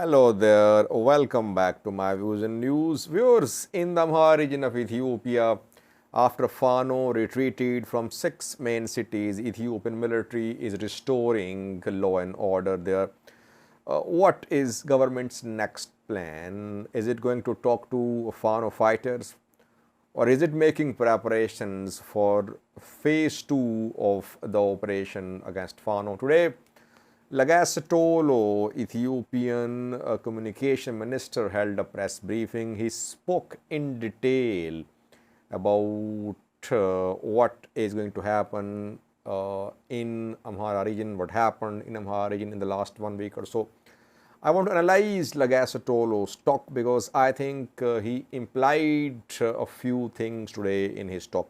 Hello there, welcome back to my views and news. Viewers, in the Amhara region of Ethiopia, after Fano retreated from 6 main cities, Ethiopian military is restoring law and order there. What is government's next plan? Is it going to talk to Fano fighters, or is it making preparations for phase 2 of the operation against Fano? Today, Lagasatolo, Ethiopian communication minister, held a press briefing. He spoke in detail about what is going to happen in Amhara region, what happened in Amhara region in the last 1 week or so. I want to analyze Lagasatolo's talk because I think he implied a few things today in his talk.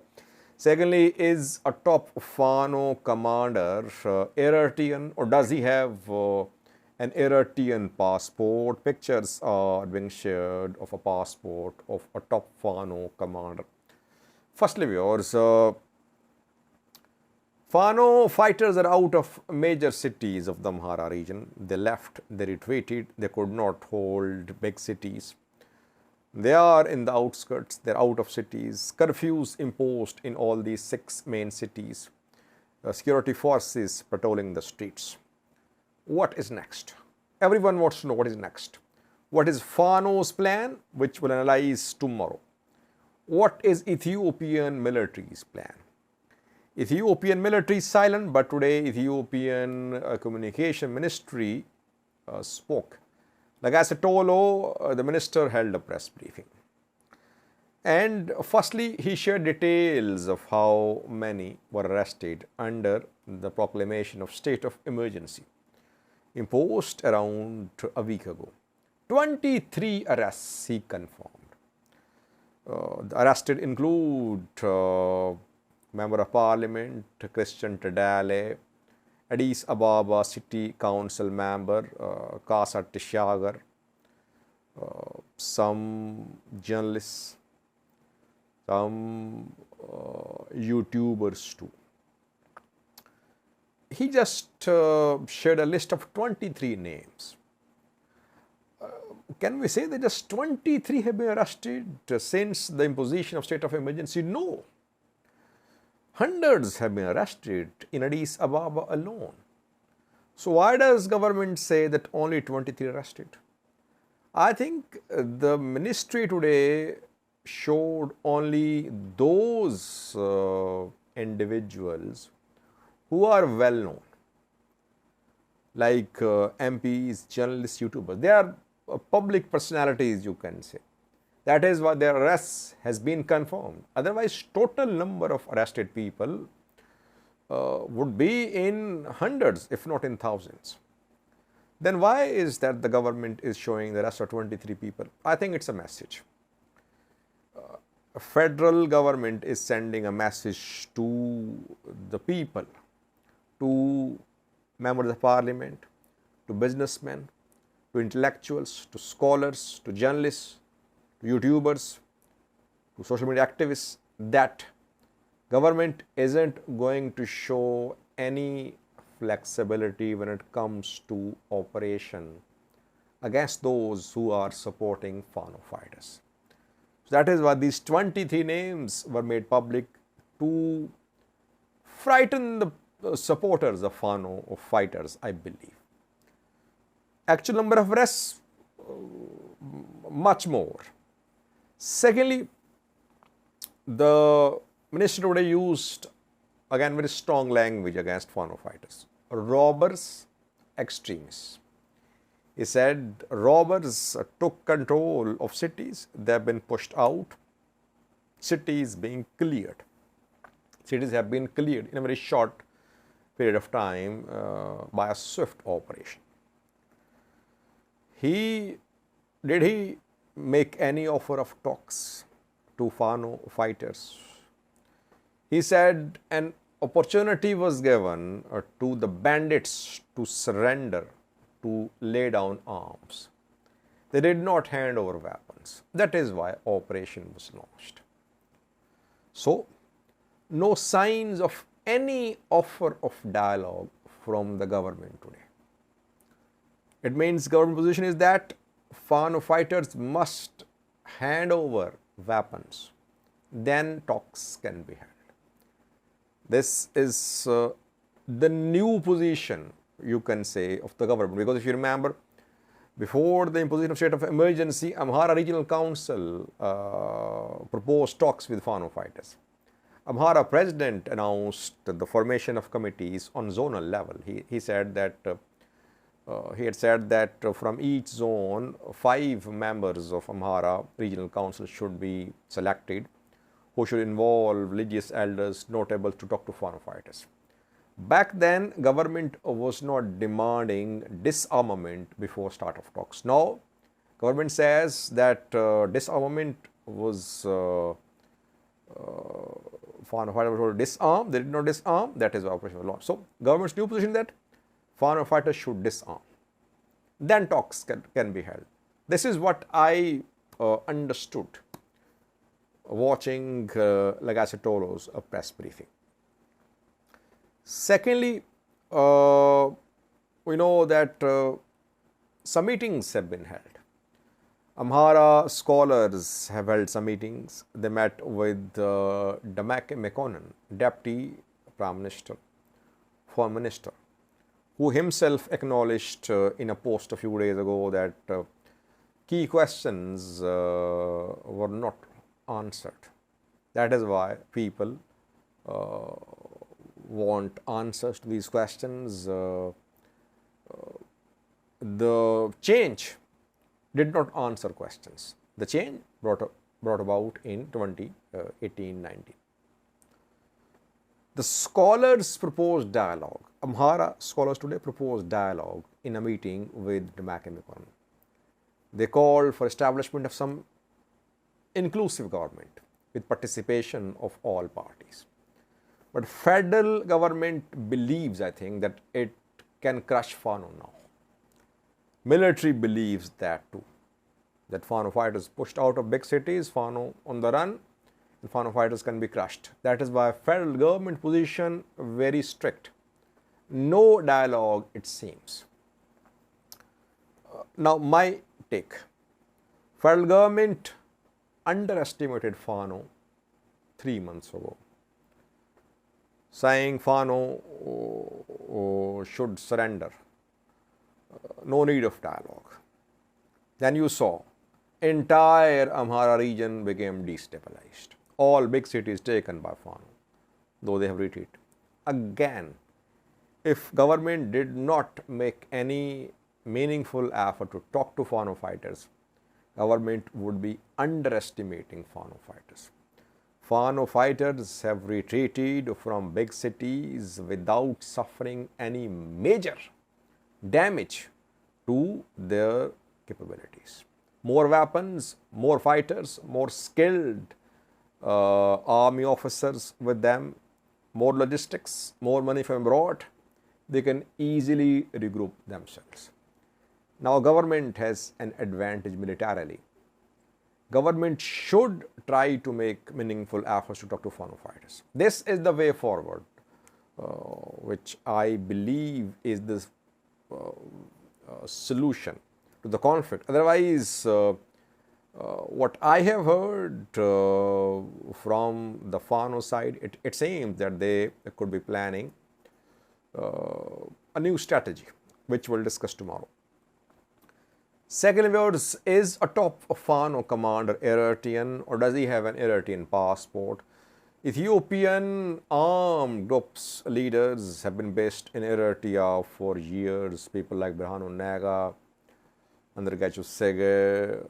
Secondly, is a top Fano commander Eritrean, or does he have an Eritrean passport? Pictures are being shared of a passport of a top Fano commander. Firstly, viewers, Fano fighters are out of major cities of the Amhara region. They left, they retreated, they could not hold big cities. They are in the outskirts, they're out of cities, curfews imposed in all these 6 main cities, security forces patrolling the streets. What is next? Everyone wants to know what is next. What is Fano's plan, which we'll analyze tomorrow? What is Ethiopian military's plan? Ethiopian military is silent, but today Ethiopian communication ministry spoke. Lagasatolo, the minister, held a press briefing. And firstly, he shared details of how many were arrested under the proclamation of state of emergency imposed around a week ago. 23 arrests he confirmed. The arrested include Member of Parliament Christian Tadale, Addis Ababa City Council member Kasa Tishagar, some journalists, some YouTubers too. He just shared a list of 23 names. Can we say that just 23 have been arrested since the imposition of state of emergency? No. Hundreds have been arrested in Addis Ababa alone. So why does government say that only 23 arrested? I think the ministry today showed only those individuals who are well known, like MPs, journalists, YouTubers. They are public personalities, you can say. That is why their arrest has been confirmed. Otherwise, total number of arrested people would be in hundreds, if not in thousands. Then why is that the government is showing the arrest of 23 people? I think it's a message. Federal government is sending a message to the people, to members of parliament, to businessmen, to intellectuals, to scholars, to journalists, to YouTubers, to social media activists, that government isn't going to show any flexibility when it comes to operation against those who are supporting Fano fighters. So that is why these 23 names were made public to frighten the supporters of Fano fighters, I believe. Actual number of arrests, much more. Secondly, the minister today used again very strong language against Fano fighters. Robbers, extremists. He said robbers took control of cities, they have been pushed out, cities being cleared. Cities have been cleared in a very short period of time by a swift operation. Did he make any offer of talks to Fano fighters? He said an opportunity was given to the bandits to surrender, to lay down arms. They did not hand over weapons. That is why operation was launched. So, no signs of any offer of dialogue from the government today. It means government position is that Fano fighters must hand over weapons, then talks can be held. This is the new position, you can say, of the government, because if you remember, before the imposition of state of emergency, Amhara Regional Council proposed talks with Fano fighters. Amhara president announced the formation of committees on zonal level. He said that he had said that from each zone, 5 members of Amhara Regional Council should be selected, who should involve religious elders, notables to talk to Fano fighters. Back then, government was not demanding disarmament before start of talks. Now, government says that disarmament was Fano fighters were disarmed. They did not disarm. That is why operation was launched. So, government's new position that Fano fighters should disarm. Then talks can be held. This is what I understood watching Legacy Tolo's press briefing. Secondly, we know that some meetings have been held. Amhara scholars have held some meetings. They met with Demeke Mekonnen, Deputy Prime Minister, Foreign Minister, who himself acknowledged in a post a few days ago that key questions were not answered. That is why people want answers to these questions. The change did not answer questions. The change brought about in 2018-19. The scholars proposed dialogue. Amhara scholars today proposed dialogue in a meeting with Demeke Mekonnen. They called for establishment of some inclusive government with participation of all parties. But federal government believes, I think, that it can crush Fano now. Military believes that too, that Fano fighters pushed out of big cities, Fano on the run, and Fano fighters can be crushed. That is why federal government position very strict. No dialogue, it seems. Now, my take. Federal government underestimated Fano 3 months ago, saying Fano should surrender. No need of dialogue. Then you saw entire Amhara region became destabilized. All big cities taken by Fano, though they have retreated. Again, if government did not make any meaningful effort to talk to Fano fighters, government would be underestimating Fano fighters. Fano fighters have retreated from big cities without suffering any major damage to their capabilities. More weapons, more fighters, more skilled army officers with them, more logistics, more money from abroad, they can easily regroup themselves. Now, government has an advantage militarily. Government should try to make meaningful efforts to talk to Fano fighters. This is the way forward, which I believe is the solution to the conflict. Otherwise, what I have heard from the Fano side, it seems that they could be planning a new strategy, which we'll discuss tomorrow. Second, viewers, is a top Fano commander Eritrean, or does he have an Eritrean passport? Ethiopian armed groups leaders have been based in Eritrea for years. People like Birhanu Nega, Andergachu Sege,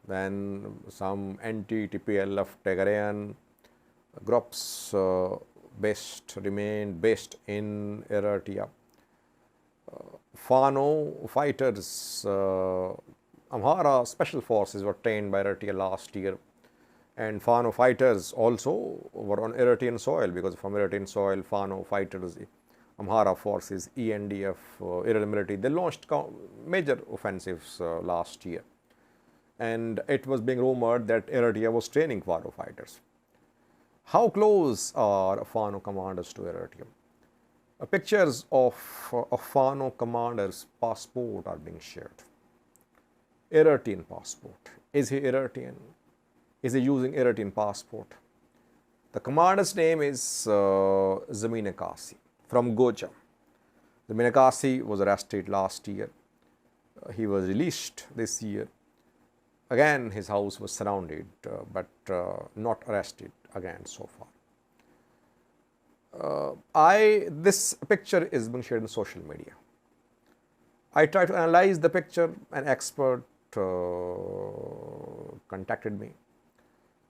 then some anti-TPLF Tigrayan groups remained based in Eritrea. Fano fighters, Amhara special forces were trained by Eritrea last year, and Fano fighters also were on Eritrean soil, because from Eritrean soil, Fano fighters, Amhara forces, ENDF, Eritrean military, they launched major offensives last year, and it was being rumored that Eritrea was training Fano fighters. How close are Fano commanders to Eritrea? Pictures of Fano commanders' passport are being shared. Eritrean passport. Is he Eritrean? Is he using Eritrean passport? The commander's name is Zemene Kassie from Goja. Zemene Kassie was arrested last year. He was released this year. Again, his house was surrounded, but not arrested again so far. This picture is being shared in social media. I tried to analyze the picture. An expert contacted me.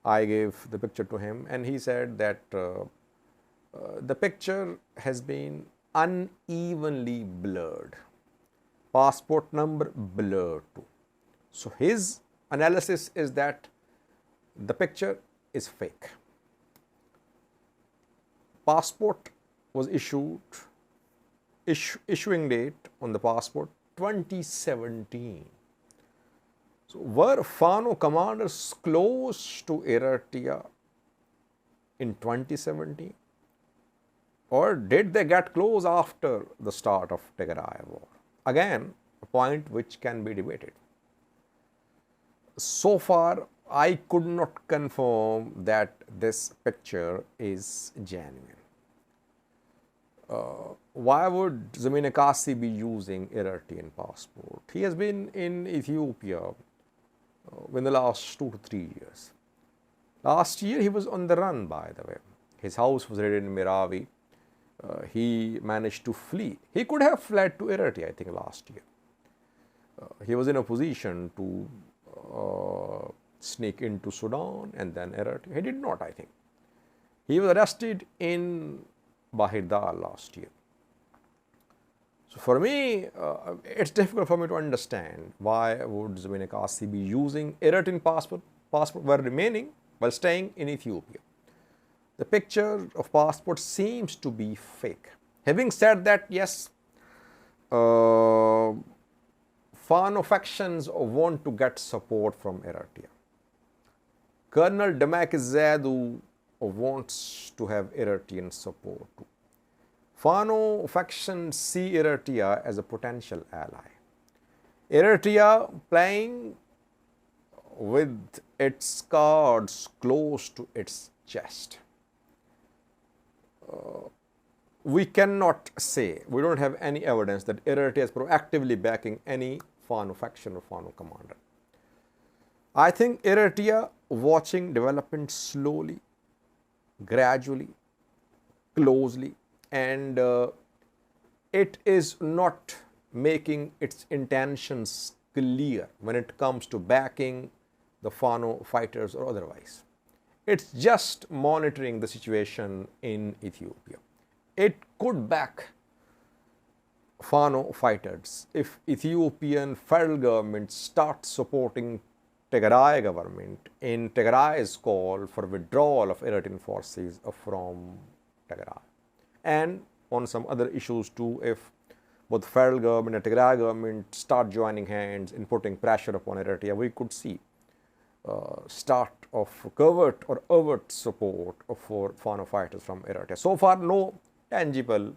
I gave the picture to him, and he said that the picture has been unevenly blurred. Passport number blurred too. So his analysis is that the picture is fake. Passport was issuing date on the passport 2017. So were Fano commanders close to Eritrea in 2017? Or did they get close after the start of Tigray war? Again, a point which can be debated. So far, I could not confirm that this picture is genuine. Why would Zemene Kassie be using Eritrean passport? He has been in Ethiopia in the last 2 to 3 years. Last year, he was on the run, by the way. His house was raided in Meravi. He managed to flee. He could have fled to Eritrea, I think, last year. He was in a position to sneak into Sudan and then Eritrea. He did not, I think. He was arrested in Bahir last year. So for me, it's difficult for me to understand why would Zemene Kassie be using Eritrean passport while staying in Ethiopia. The picture of passport seems to be fake. Having said that, yes, Fano factions want to get support from Eritrea. Colonel Demakizadu wants to have Eritrean support too. Fano factions see Eritrea as a potential ally. Eritrea playing with its cards close to its chest. We cannot say, we don't have any evidence that Eritrea is proactively backing any Fano faction or Fano commander. I think Eritrea watching development slowly, gradually, closely, and it is not making its intentions clear when it comes to backing the Fano fighters or otherwise. It's just monitoring the situation in Ethiopia. It could back Fano fighters if Ethiopian federal government starts supporting Tigray government in Tigray's call for withdrawal of Eritrean forces from Tigray. And on some other issues too, if both federal government and Tigray government start joining hands in putting pressure upon Eritrea, we could see start of covert or overt support for Fano fighters from Eritrea. So far, no tangible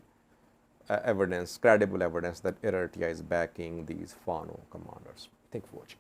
evidence, credible evidence that Eritrea is backing these Fano commanders. Thank you for watching.